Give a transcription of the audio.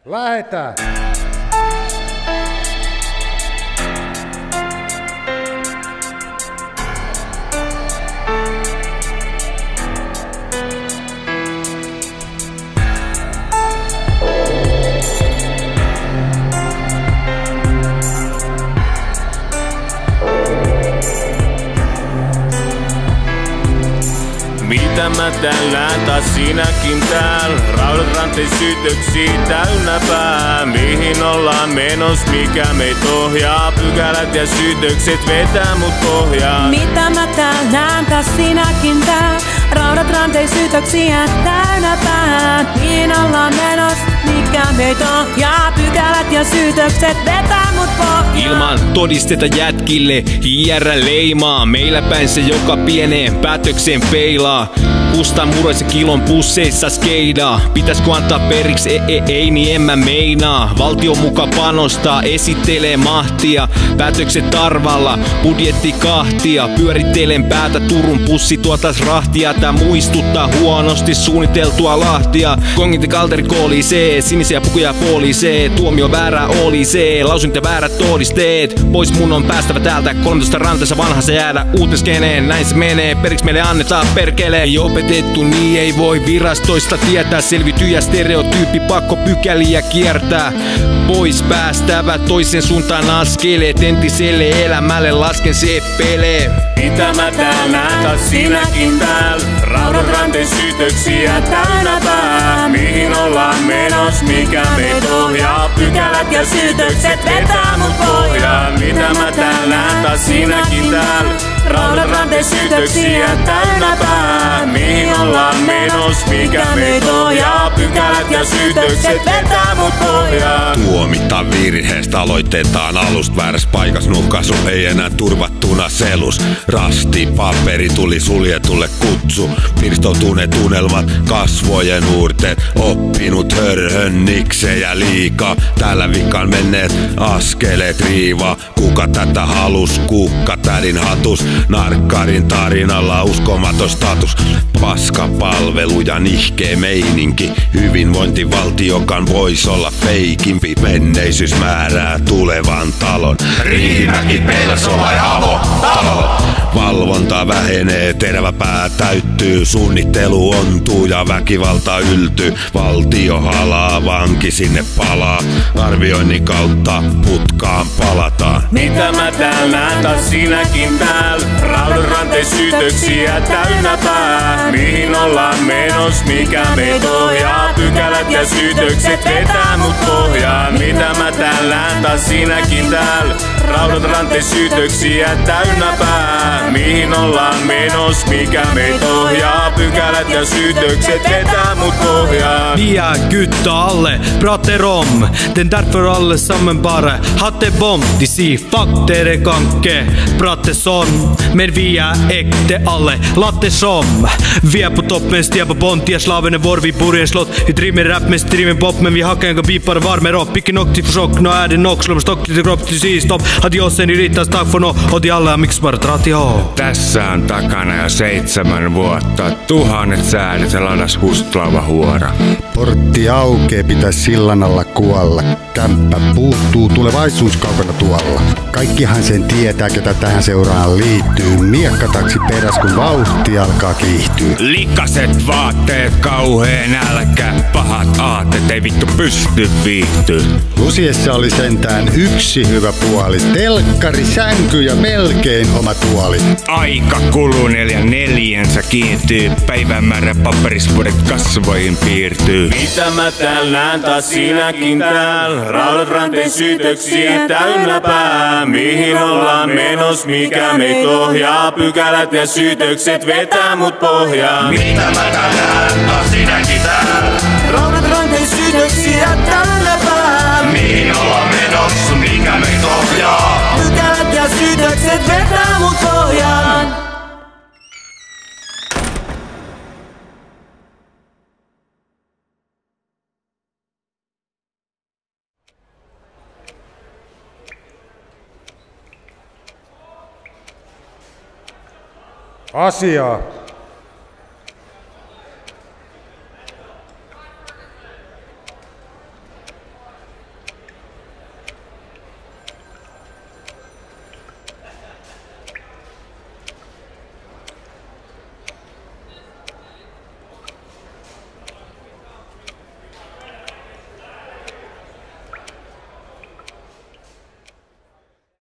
Lähetään! Mitä mä tällään taas sinäkin tääl? Raudat ranteen syytöksiä täynnä pää. Mihin ollaan menos, mikä meitä ohjaa? Pykälät ja syytökset vetää mut pohjaan. Mitä mä tällään taas sinäkin tääl? Raudat ranteen syytöksiä täynnä pää. Mihin ollaan menos, mikä meitä ohjaa? Pykälät ja syytökset vetää mut pohjaan. Ilman todisteta jätkille JR leimaa. Meillä päin se joka pieneen päätökseen peilaa. Kustan muroissa kilon pusseissa skeidaa. Pitäiskö antaa periksi? Ei, niin en mä meinaa. Valtio muka panostaa, esittelee mahtia. Päätökset tarvalla, budjetti kahtia. Pyörittelen päätä, Turun pussi tuotas rahtia. Tää muistuttaa huonosti suunniteltua lahtia. Kongit ja kalteri kolisee, sinisiä pukuja poliisee. Tuomio väärää olisee, lausunta väärät todisteet. Pois mun on päästävä täältä, 13 ranteessa vanha se jäädä. Uutenskeneen, näin se menee, periksi meille annetaan perkele. Ei opetettu, niin ei voi virastoista tietää. Selvityjä stereotyyppi, pakko pykäliä kiertää. Pois päästävä toisen suuntaan askeleet. Entiselle elämälle lasken seppelee. Mitä mä tääl näen taas sinäkin tääl? Raudat ranteen syytöksiä täynnä pää. Mihin ollaan menos, mikä meitä ohjaa? Pykälät ja syytökset vetää mut pohjaan. Mitä mä tääl näen taas sinäkin tääl? Raudat ranteen syytöksiä täynnä pää. Mihin ollaan menos, mikä meitä ohjaa? Pykälät ja syytökset vetää mut pohjaan. Tuomita virheestä, aloitetaan alusta. Väärässä paikas nuhkasu, ei enää turvattuna selus. Rasti, paperi tuli suljetulle kutsu. Pirstoutuneet unelmat, kasvojen uurteet. Oppinut hörhönniksejä liikaa. Tällä vikan menneet askeleet riivaa. Kuka tätä halus, kukka tädin hatus. Narkkarin tarinalla uskomaton status. Paskapalvelu ja nihkeä meininki. Hyvinvointivaltiokan vois olla feikimpi. Menneisyys määrää tulevan talon. Riihimäki Pelso vai avotalo? Valvonta vähenee, terävä pää täyttyy. Suunnittelu ontuu ja väkivalta yltyy. Valtio halaa, vanki sinne palaa. Arvioinnin kautta putkaan palataan. Mitä mä tääl näen taas sinäkin tääl? Raudan ranteen syytöksiä täynnä pää. Mihin ollaan menos, mikä meitä ohjaa? Pykälät ja syytökset vetää mut pohjaan. Mitä mä tääl näen taas sinäkin tääl? Raudat ranteen syytöksiä täynnä pää. Mihin ollaan menos, mikä meitä ohjaa? Pykälät ja syytökset vetää mut pohjaan. Vi är gutta alle, prater om den därför allesammen bara hade bomb. De säger fuck dere kanke, prater sån. Men vi är äkte alle, latte som. Vi är på toppen, stiga på Pontia, slaven är vår, vi bor i en slott. Vi driver rap med driven pop, men vi hackar en bipare varmer upp. Picken nog till försök, nå är det nog, slår stock till kropp till sist stopp. Adios en yrittäis tack för nå, och de alla miksi bara trati ho. Tässä on takana jo 7 vuotta. Tuhannet säädöt ja ladas hustlava huora. Portti aukee, pitäis sillan alla kuolla. Kämppä puuttuu, tulevaisuus kaukana tuolla. Kaikkihan sen tietää, ketä tähän seuraan liittyy. Miekkataksi peräs, kun vauhti alkaa kiihtyä. Likaset vaatteet, kauheen nälkä. Pahat aatteet, ei vittu pysty viihtyä. Lusiessa oli sentään yksi hyvä puoli. Telkkari, sänky ja melkein oma tuoli. Aika kuluu 4/4 kiintyy. Päivämäärä paperisvuodet kasvoihin piirtyy. Mitä mä tääl näen taas sinäkin tääl? Raudat ranteen syytöksiä täynnä pää. Mihin ollaan menos, mikä meitä ohjaa? Pykälät ja syytökset vetää mut pohjaan. Mitä mä tääl näen taas sinäkin tääl? Raudat ranteen syytöksiä täynnä pää. Mihin ollaan menos, mikä meitä ohjaa? Pykälät ja syytökset vetää mut pohjaan. Asiaa.